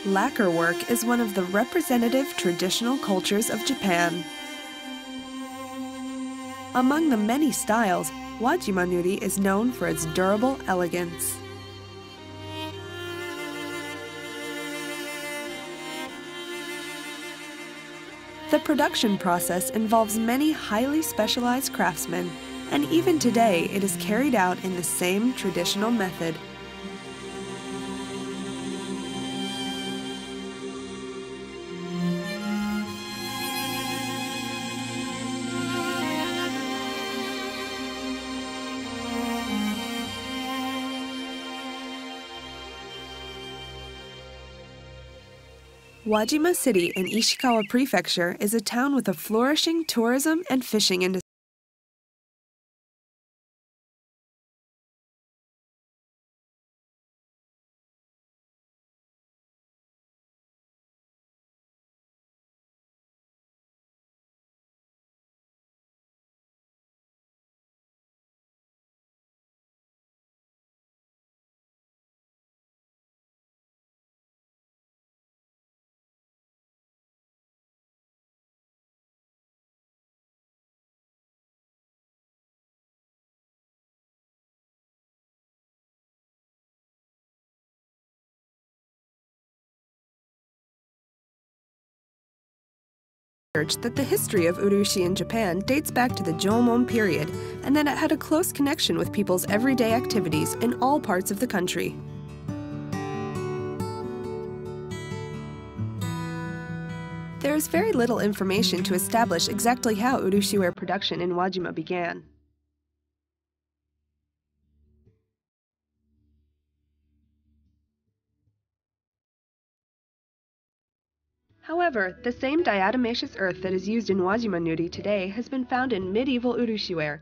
Lacquer work is one of the representative traditional cultures of Japan. Among the many styles, Wajimanuri is known for its durable elegance. The production process involves many highly specialized craftsmen, and even today it is carried out in the same traditional method. Wajima City in Ishikawa Prefecture is a town with a flourishing tourism and fishing industry. That the history of urushi in Japan dates back to the Jomon period, and that it had a close connection with people's everyday activities in all parts of the country. There is very little information to establish exactly how urushiware production in Wajima began. However, the same diatomaceous earth that is used in Wajimanuri today has been found in medieval urushiware.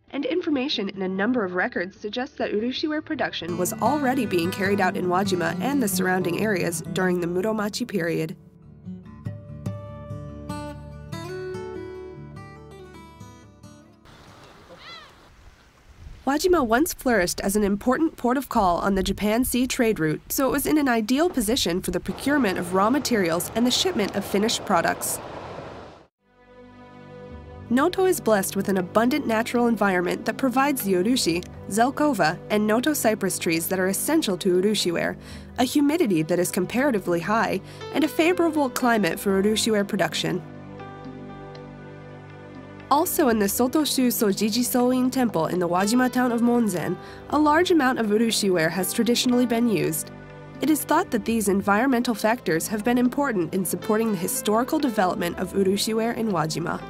And information in a number of records suggests that urushiware production was already being carried out in Wajima and the surrounding areas during the Muromachi period. Wajima once flourished as an important port of call on the Japan Sea trade route, so it was in an ideal position for the procurement of raw materials and the shipment of finished products. Noto is blessed with an abundant natural environment that provides the urushi, zelkova, and noto cypress trees that are essential to urushiware, a humidity that is comparatively high, and a favorable climate for urushiware production. Also in the Sotoshu Sojiji Soin Temple in the Wajima town of Monzen, a large amount of urushiware has traditionally been used. It is thought that these environmental factors have been important in supporting the historical development of urushiware in Wajima.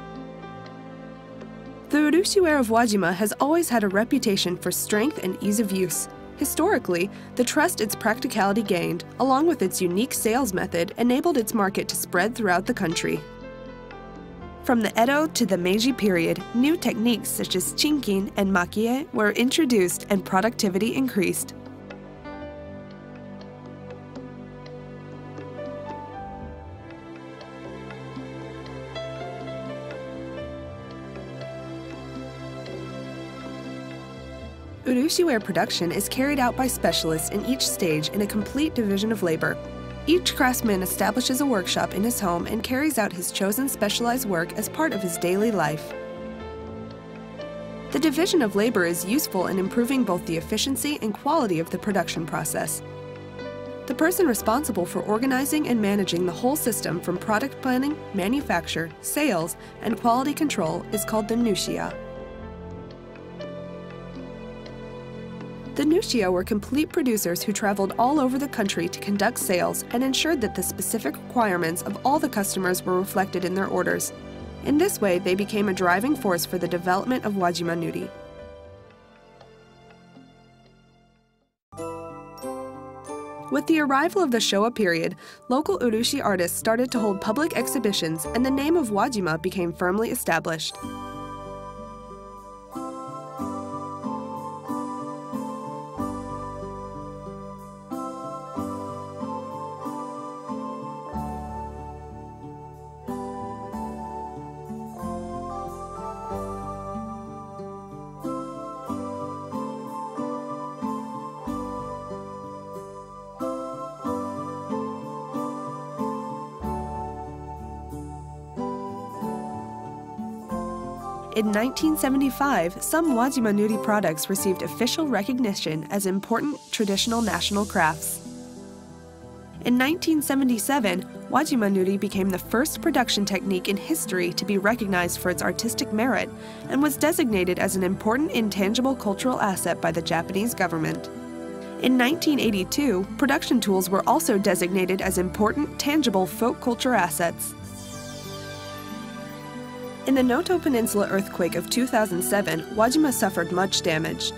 The urushiware of Wajima has always had a reputation for strength and ease of use. Historically, the trust its practicality gained, along with its unique sales method, enabled its market to spread throughout the country. From the Edo to the Meiji period, new techniques such as chinkin and makie were introduced and productivity increased. Urushiware production is carried out by specialists in each stage in a complete division of labor. Each craftsman establishes a workshop in his home and carries out his chosen specialized work as part of his daily life. The division of labor is useful in improving both the efficiency and quality of the production process. The person responsible for organizing and managing the whole system from product planning, manufacture, sales, and quality control is called the nushiya. The nushiya were complete producers who traveled all over the country to conduct sales and ensured that the specific requirements of all the customers were reflected in their orders. In this way, they became a driving force for the development of Wajimanuri. With the arrival of the Showa period, local urushi artists started to hold public exhibitions, and the name of Wajima became firmly established. In 1975, some Wajimanuri products received official recognition as important traditional national crafts. In 1977, Wajimanuri became the first production technique in history to be recognized for its artistic merit and was designated as an important intangible cultural asset by the Japanese government. In 1982, production tools were also designated as important tangible folk culture assets. In the Noto Peninsula earthquake of 2007, Wajima suffered much damage.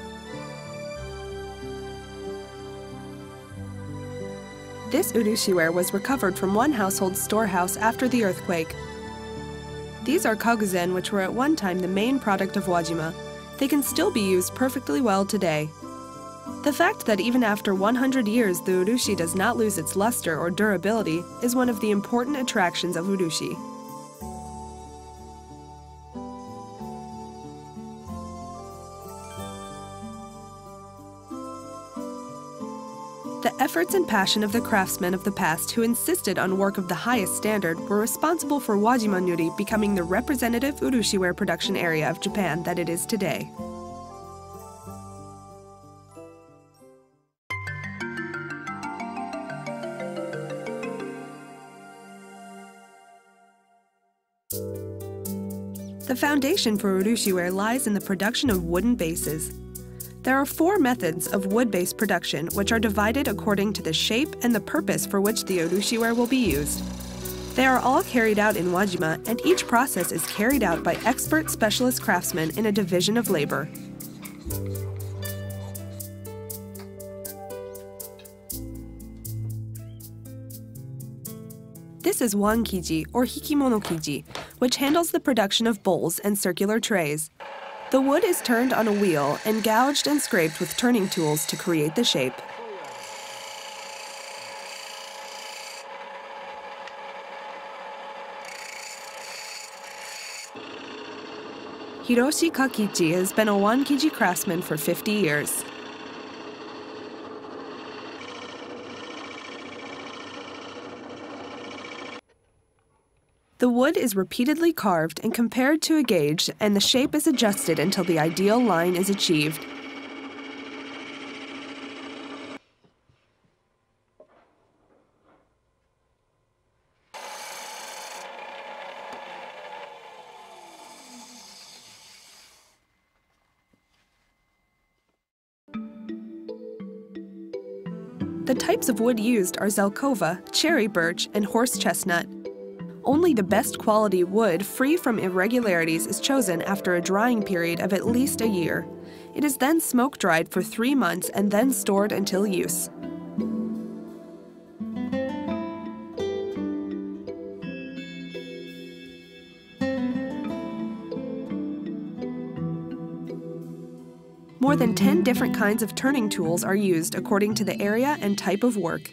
This urushiware was recovered from one household's storehouse after the earthquake. These are kaguzen, which were at one time the main product of Wajima. They can still be used perfectly well today. The fact that even after 100 years the urushi does not lose its luster or durability is one of the important attractions of urushi. The efforts and passion of the craftsmen of the past who insisted on work of the highest standard were responsible for Wajimanuri becoming the representative urushiware production area of Japan that it is today. The foundation for urushiware lies in the production of wooden bases. There are 4 methods of wood-based production which are divided according to the shape and the purpose for which the urushiware will be used. They are all carried out in Wajima, and each process is carried out by expert specialist craftsmen in a division of labor. This is wankiji or hikimono-kiji, which handles the production of bowls and circular trays. The wood is turned on a wheel and gouged and scraped with turning tools to create the shape. Hiroshi Kakichi has been a wankiji craftsman for 50 years. The wood is repeatedly carved and compared to a gauge, and the shape is adjusted until the ideal line is achieved. The types of wood used are zelkova, cherry birch, and horse chestnut. Only the best quality wood, free from irregularities, is chosen after a drying period of at least a year. It is then smoke-dried for 3 months and then stored until use. More than 10 different kinds of turning tools are used according to the area and type of work.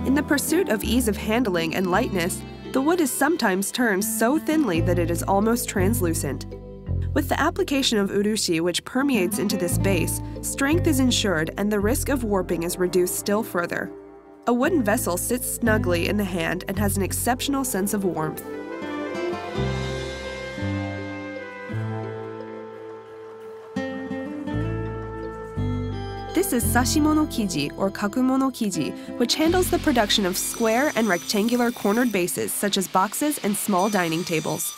In the pursuit of ease of handling and lightness, the wood is sometimes turned so thinly that it is almost translucent. With the application of urushi, which permeates into this base, strength is ensured and the risk of warping is reduced still further. A wooden vessel sits snugly in the hand and has an exceptional sense of warmth. This is sashimono-kiji or kakumono-kiji, which handles the production of square and rectangular cornered bases such as boxes and small dining tables.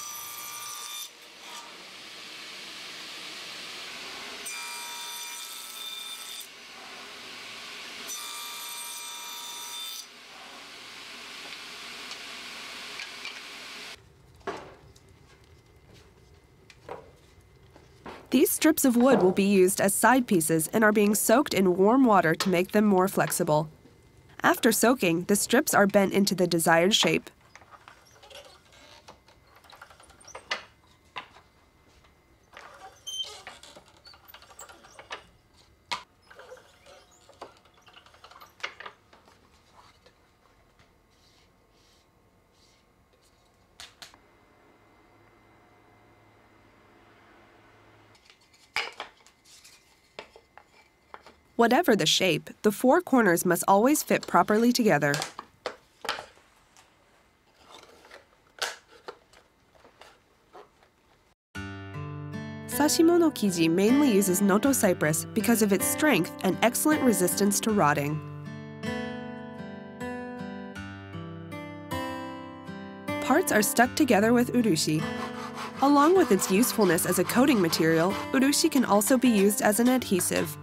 These strips of wood will be used as side pieces and are being soaked in warm water to make them more flexible. After soaking, the strips are bent into the desired shape. Whatever the shape, the four corners must always fit properly together. Sashimono kiji mainly uses noto cypress because of its strength and excellent resistance to rotting. Parts are stuck together with urushi. Along with its usefulness as a coating material, urushi can also be used as an adhesive.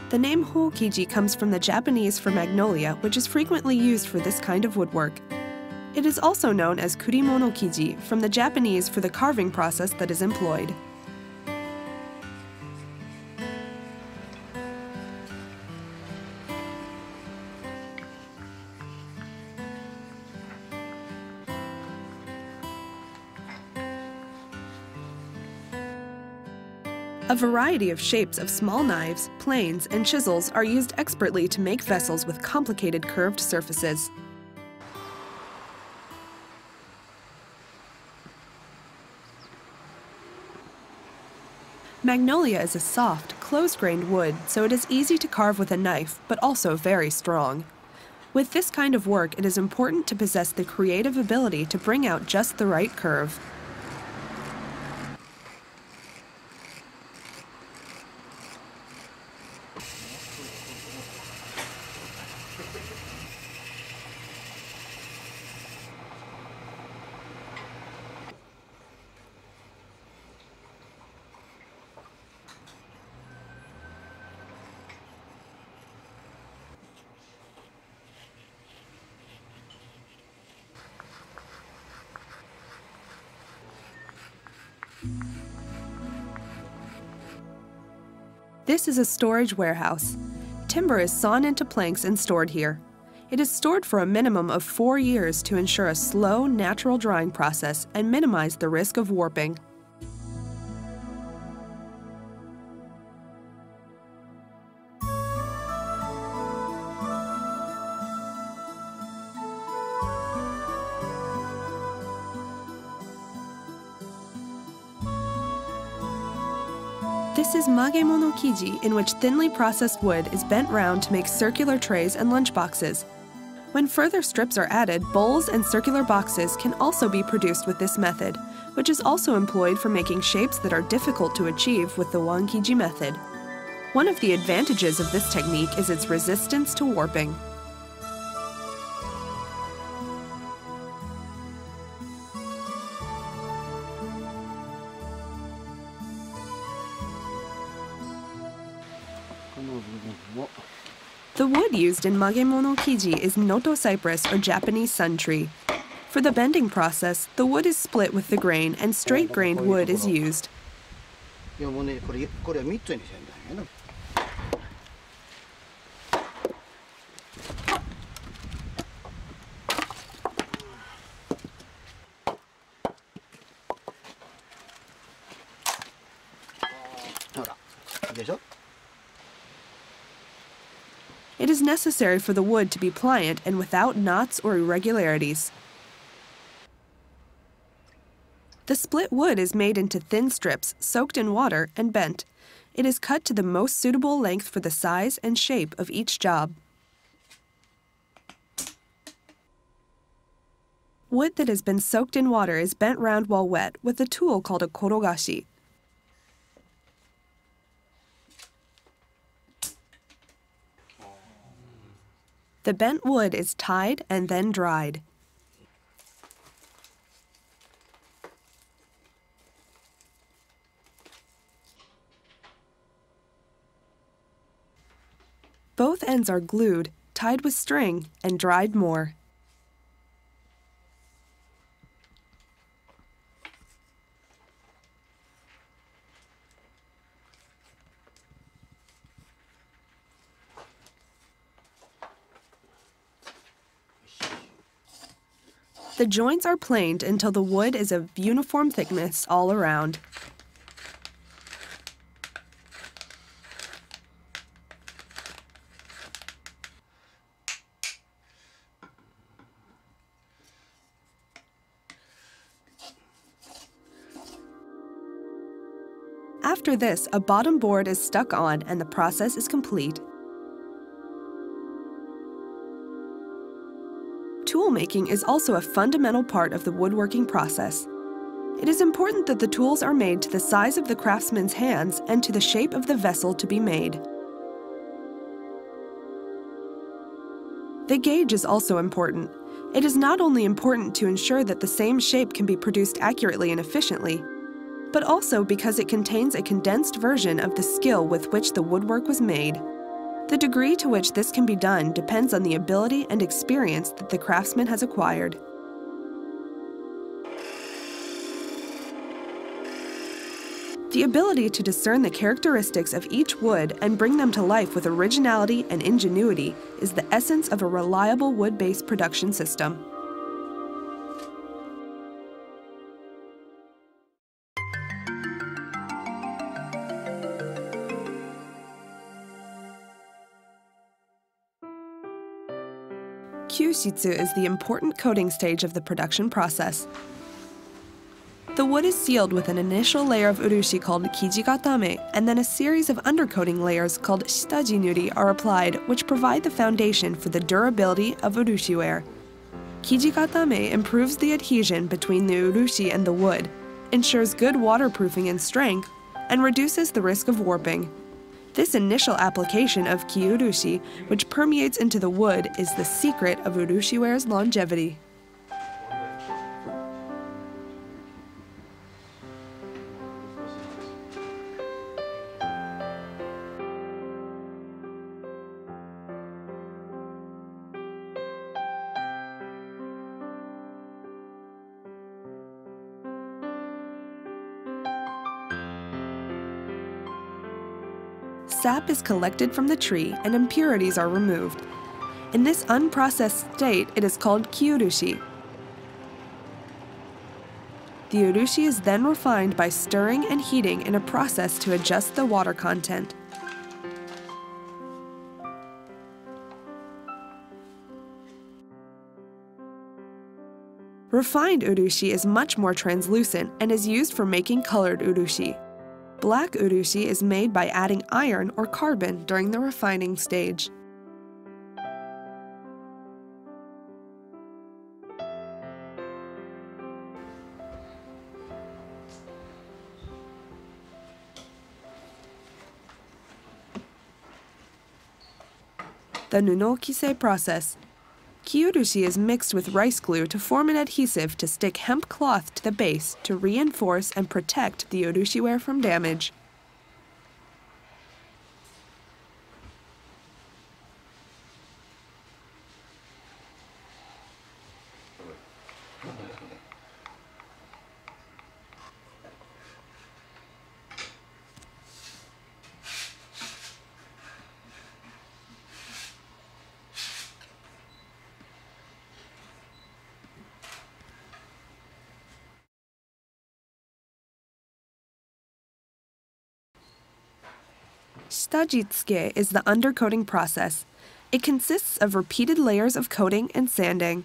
The name houkiji comes from the Japanese for magnolia, which is frequently used for this kind of woodwork. It is also known as kurimono kiji from the Japanese for the carving process that is employed. A variety of shapes of small knives, planes, and chisels are used expertly to make vessels with complicated curved surfaces. Magnolia is a soft, close-grained wood, so it is easy to carve with a knife, but also very strong. With this kind of work, it is important to possess the creative ability to bring out just the right curve. This is a storage warehouse. Timber is sawn into planks and stored here. It is stored for a minimum of 4 years to ensure a slow, natural drying process and minimize the risk of warping. This is magemono kiji, in which thinly processed wood is bent round to make circular trays and lunchboxes. When further strips are added, bowls and circular boxes can also be produced with this method, which is also employed for making shapes that are difficult to achieve with the wankiji method. One of the advantages of this technique is its resistance to warping. The wood used in magemono kiji is noto cypress or Japanese sun tree. For the bending process, the wood is split with the grain and straight-grained wood is used. It is necessary for the wood to be pliant and without knots or irregularities. The split wood is made into thin strips, soaked in water, and bent. It is cut to the most suitable length for the size and shape of each job. Wood that has been soaked in water is bent round while wet with a tool called a korogashi. The bent wood is tied and then dried. Both ends are glued, tied with string, and dried more. The joints are planed until the wood is of uniform thickness all around. After this, a bottom board is stuck on and the process is complete. Tool making is also a fundamental part of the woodworking process. It is important that the tools are made to the size of the craftsman's hands and to the shape of the vessel to be made. The gauge is also important. It is not only important to ensure that the same shape can be produced accurately and efficiently, but also because it contains a condensed version of the skill with which the woodwork was made. The degree to which this can be done depends on the ability and experience that the craftsman has acquired. The ability to discern the characteristics of each wood and bring them to life with originality and ingenuity is the essence of a reliable wood-based production system. Kyushitsu is the important coating stage of the production process. The wood is sealed with an initial layer of urushi called kijigatame, and then a series of undercoating layers called shitajinuri are applied, which provide the foundation for the durability of urushi ware. Kijigatame improves the adhesion between the urushi and the wood, ensures good waterproofing and strength, and reduces the risk of warping. This initial application of ki-urushi, which permeates into the wood, is the secret of urushi ware's longevity. Sap is collected from the tree and impurities are removed. In this unprocessed state, it is called ki-urushi. The urushi is then refined by stirring and heating in a process to adjust the water content. Refined urushi is much more translucent and is used for making colored urushi. Black urushi is made by adding iron or carbon during the refining stage. The nunokise process. Ki-urushi is mixed with rice glue to form an adhesive to stick hemp cloth to the base to reinforce and protect the urushi ware from damage. Shitajitsuke is the undercoating process. It consists of repeated layers of coating and sanding.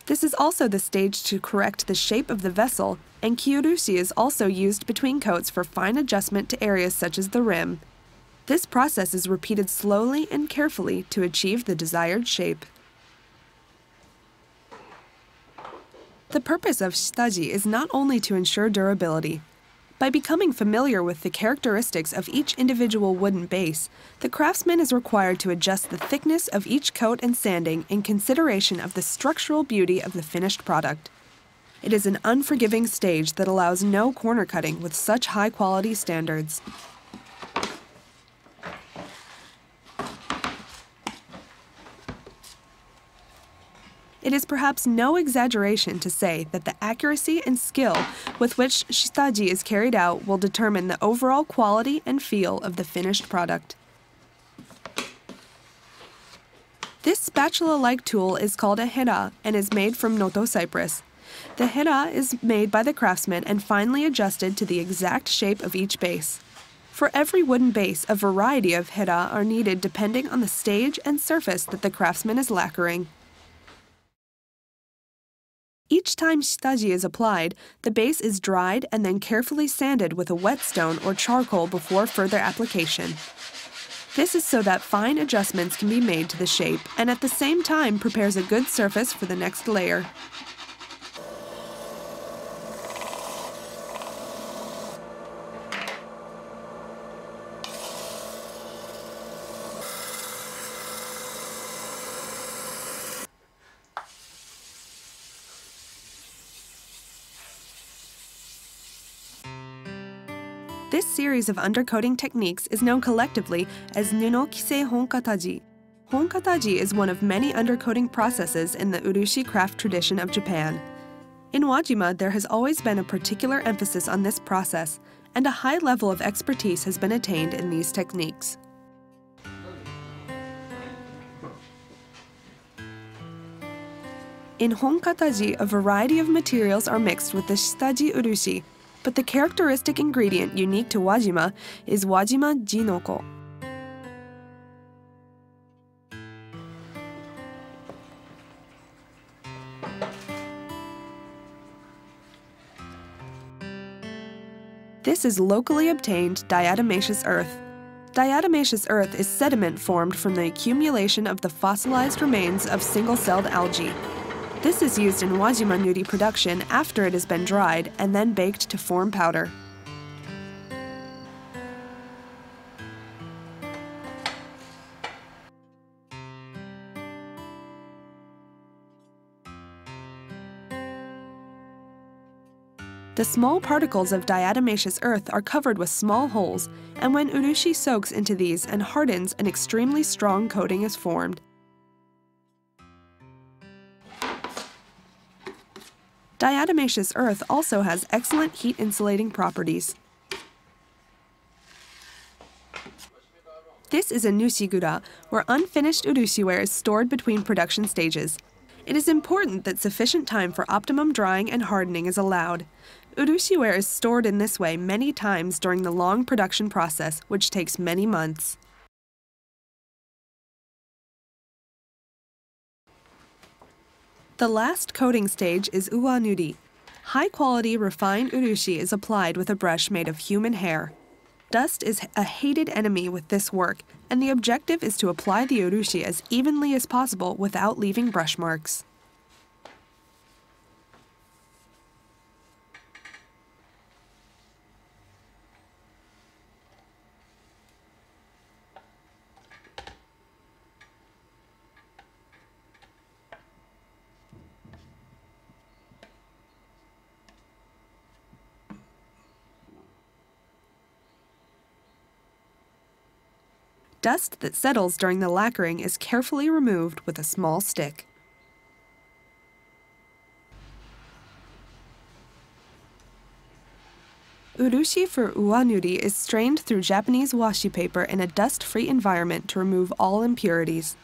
This is also the stage to correct the shape of the vessel, and ki-urushi is also used between coats for fine adjustment to areas such as the rim. This process is repeated slowly and carefully to achieve the desired shape. The purpose of shitaji is not only to ensure durability. By becoming familiar with the characteristics of each individual wooden base, the craftsman is required to adjust the thickness of each coat and sanding in consideration of the structural beauty of the finished product. It is an unforgiving stage that allows no corner cutting with such high-quality standards. It is perhaps no exaggeration to say that the accuracy and skill with which shitaji is carried out will determine the overall quality and feel of the finished product. This spatula-like tool is called a hera and is made from noto cypress. The hira is made by the craftsman and finely adjusted to the exact shape of each base. For every wooden base, a variety of hira are needed depending on the stage and surface that the craftsman is lacquering. Each time shitaji is applied, the base is dried and then carefully sanded with a whetstone or charcoal before further application. This is so that fine adjustments can be made to the shape and at the same time prepares a good surface for the next layer. This series of undercoating techniques is known collectively as Nunokisei Honkataji. Honkataji is one of many undercoating processes in the urushi craft tradition of Japan. In Wajima, there has always been a particular emphasis on this process, and a high level of expertise has been attained in these techniques. In Honkataji, a variety of materials are mixed with the shitaji urushi, but the characteristic ingredient unique to Wajima is Wajima jinoko. This is locally obtained diatomaceous earth. Diatomaceous earth is sediment formed from the accumulation of the fossilized remains of single-celled algae. This is used in Wajimanuri production after it has been dried and then baked to form powder. The small particles of diatomaceous earth are covered with small holes, and when urushi soaks into these and hardens, an extremely strong coating is formed. Diatomaceous earth also has excellent heat-insulating properties. This is a nushigura, where unfinished urushiware is stored between production stages. It is important that sufficient time for optimum drying and hardening is allowed. Urushiware is stored in this way many times during the long production process, which takes many months. The last coating stage is uwanuri. High-quality refined urushi is applied with a brush made of human hair. Dust is a hated enemy with this work, and the objective is to apply the urushi as evenly as possible without leaving brush marks. Dust that settles during the lacquering is carefully removed with a small stick. Urushi for uwanuri is strained through Japanese washi paper in a dust-free environment to remove all impurities.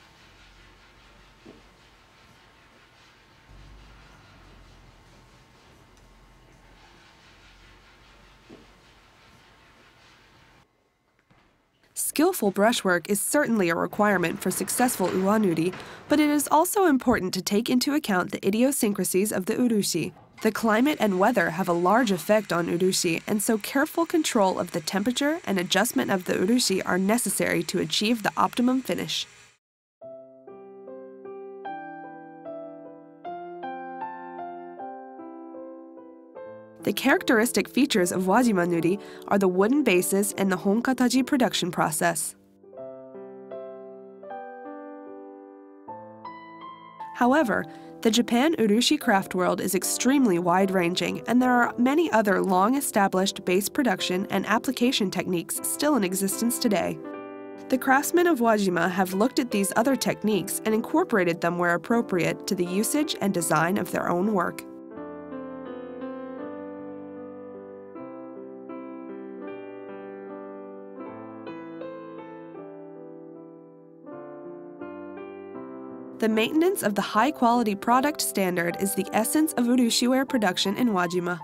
Skillful brushwork is certainly a requirement for successful uwanuri, but it is also important to take into account the idiosyncrasies of the urushi. The climate and weather have a large effect on urushi, and so careful control of the temperature and adjustment of the urushi are necessary to achieve the optimum finish. The characteristic features of Wajimanuri are the wooden bases and the honkataji production process. However, the Japan urushi craft world is extremely wide-ranging, and there are many other long-established base production and application techniques still in existence today. The craftsmen of Wajima have looked at these other techniques and incorporated them where appropriate to the usage and design of their own work. The maintenance of the high-quality product standard is the essence of urushiware production in Wajima.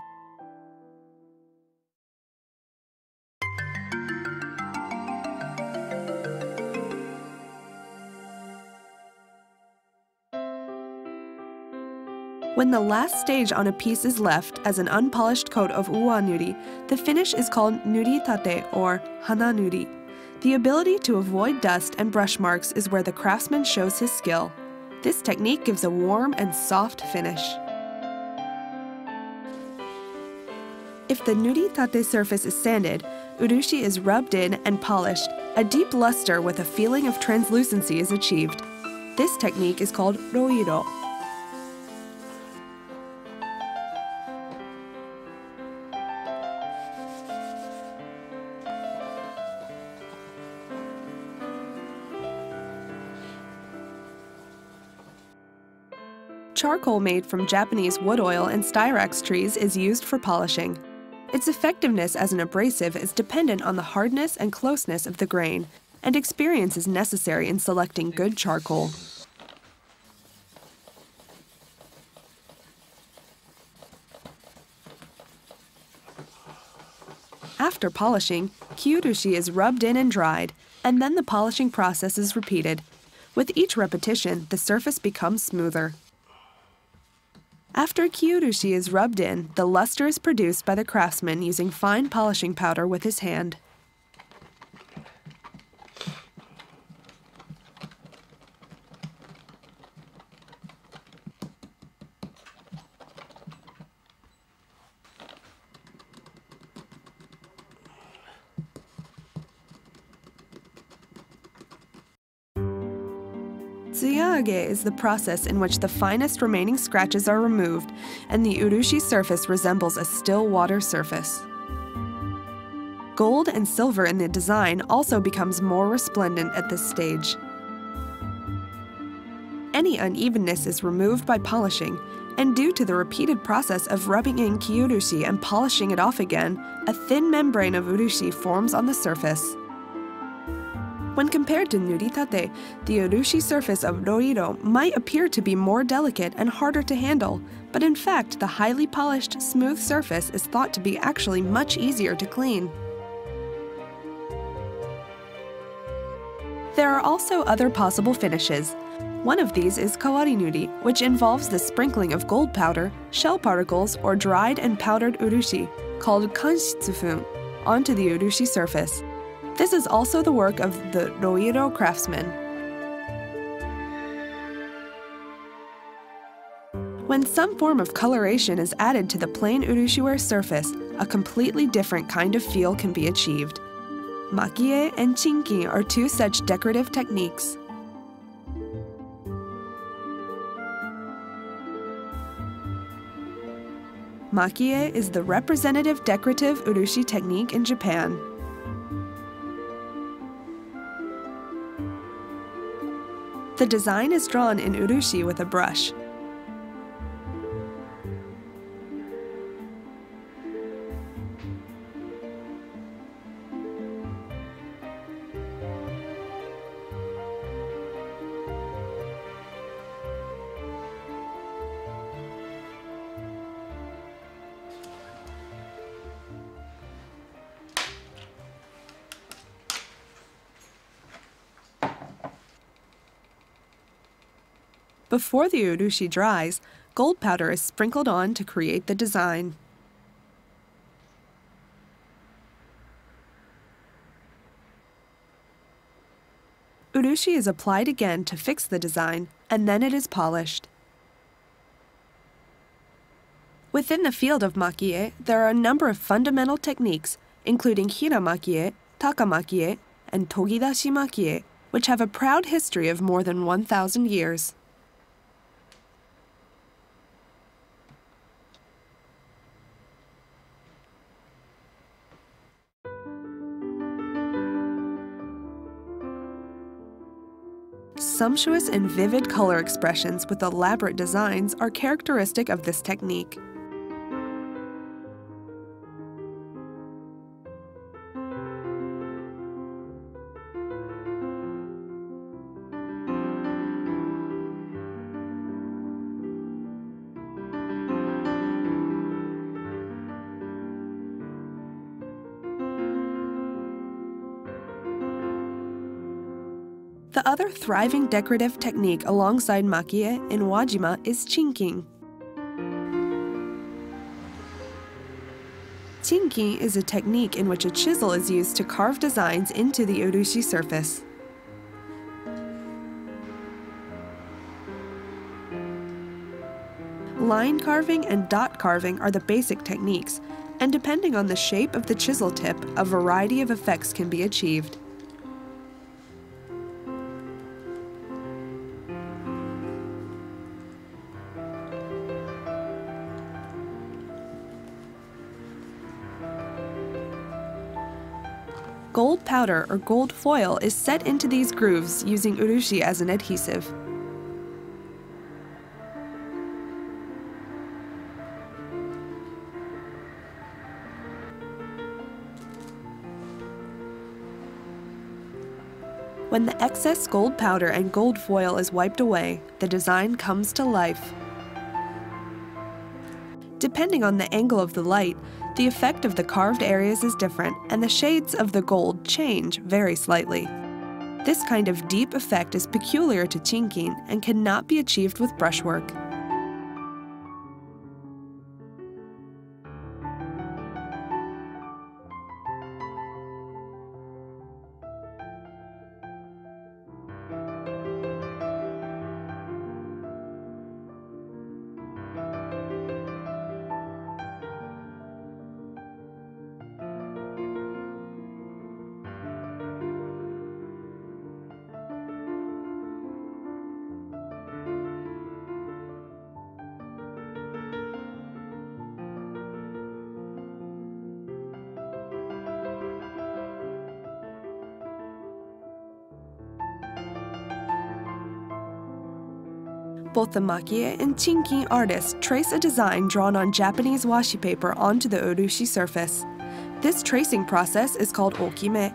When the last stage on a piece is left as an unpolished coat of uwanuri, the finish is called nuritate or hananuri. The ability to avoid dust and brush marks is where the craftsman shows his skill. This technique gives a warm and soft finish. If the nuritate surface is sanded, urushi is rubbed in and polished. A deep luster with a feeling of translucency is achieved. This technique is called roiro. Charcoal made from Japanese wood oil and styrax trees is used for polishing. Its effectiveness as an abrasive is dependent on the hardness and closeness of the grain, and experience is necessary in selecting good charcoal. After polishing, kyurushi is rubbed in and dried, and then the polishing process is repeated. With each repetition, the surface becomes smoother. After kyurushi is rubbed in, the luster is produced by the craftsman using fine polishing powder with his hand. Tsuyaage is the process in which the finest remaining scratches are removed and the urushi surface resembles a still water surface. Gold and silver in the design also becomes more resplendent at this stage. Any unevenness is removed by polishing, and due to the repeated process of rubbing in kyurushi and polishing it off again, a thin membrane of urushi forms on the surface. When compared to nuritate, the urushi surface of roiro might appear to be more delicate and harder to handle, but in fact the highly polished, smooth surface is thought to be actually much easier to clean. There are also other possible finishes. One of these is kawarinuri, which involves the sprinkling of gold powder, shell particles, or dried and powdered urushi, called kanshitsufun, onto the urushi surface. This is also the work of the roiro craftsman. When some form of coloration is added to the plain urushiware surface, a completely different kind of feel can be achieved. Makie and chinki are two such decorative techniques. Makie is the representative decorative urushi technique in Japan. The design is drawn in urushi with a brush. Before the urushi dries, gold powder is sprinkled on to create the design. Urushi is applied again to fix the design, and then it is polished. Within the field of makie, there are a number of fundamental techniques, including hiramakie, takamakie, and togidashi makie, which have a proud history of more than 1,000 years. Sumptuous and vivid color expressions with elaborate designs are characteristic of this technique. The other thriving decorative technique alongside makie in Wajima is chinking. Chinking is a technique in which a chisel is used to carve designs into the urushi surface. Line carving and dot carving are the basic techniques, and depending on the shape of the chisel tip, a variety of effects can be achieved. Gold powder or gold foil is set into these grooves using urushi as an adhesive. When the excess gold powder and gold foil is wiped away, the design comes to life. Depending on the angle of the light, the effect of the carved areas is different, and the shades of the gold change very slightly. This kind of deep effect is peculiar to chinking and cannot be achieved with brushwork. Both the makie and chinking artists trace a design drawn on Japanese washi paper onto the urushi surface. This tracing process is called okime.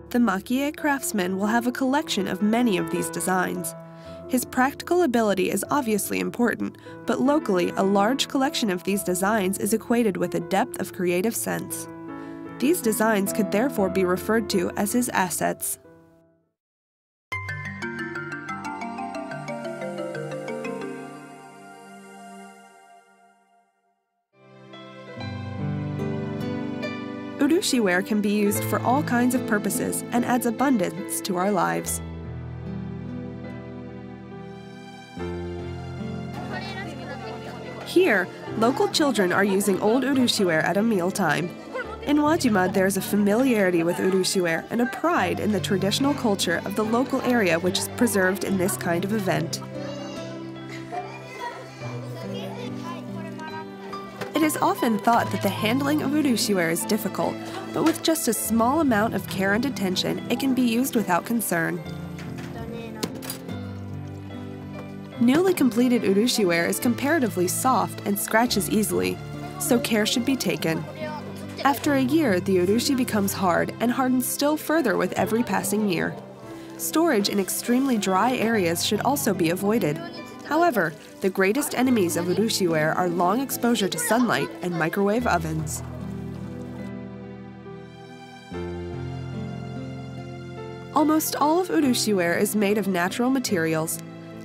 The makie craftsman will have a collection of many of these designs. His practical ability is obviously important, but locally, a large collection of these designs is equated with a depth of creative sense. These designs could therefore be referred to as his assets. Urushi ware can be used for all kinds of purposes and adds abundance to our lives. Here, local children are using old urushi ware at a mealtime. In Wajima, there is a familiarity with urushi ware and a pride in the traditional culture of the local area which is preserved in this kind of event. It is often thought that the handling of urushi ware is difficult, but with just a small amount of care and attention, it can be used without concern. Newly completed urushi ware is comparatively soft and scratches easily, so care should be taken. After a year, the urushi becomes hard and hardens still further with every passing year. Storage in extremely dry areas should also be avoided. However, the greatest enemies of urushi ware are long exposure to sunlight and microwave ovens. Almost all of urushi ware is made of natural materials.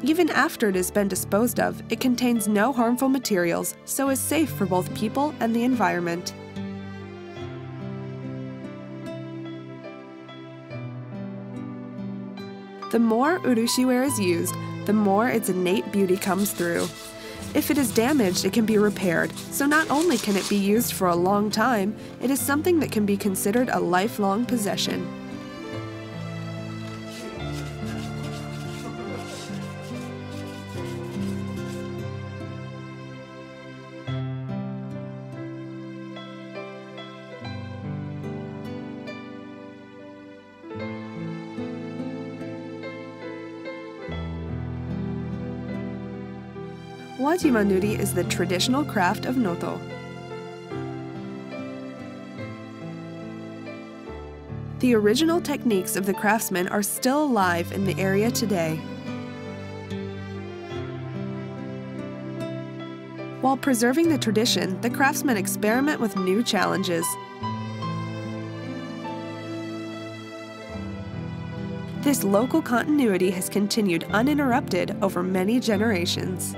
Even after it has been disposed of, it contains no harmful materials, so is safe for both people and the environment. The more urushi ware is used, the more its innate beauty comes through. If it is damaged, it can be repaired, so not only can it be used for a long time, it is something that can be considered a lifelong possession. Wajimanuri is the traditional craft of Noto. The original techniques of the craftsmen are still alive in the area today. While preserving the tradition, the craftsmen experiment with new challenges. This local continuity has continued uninterrupted over many generations.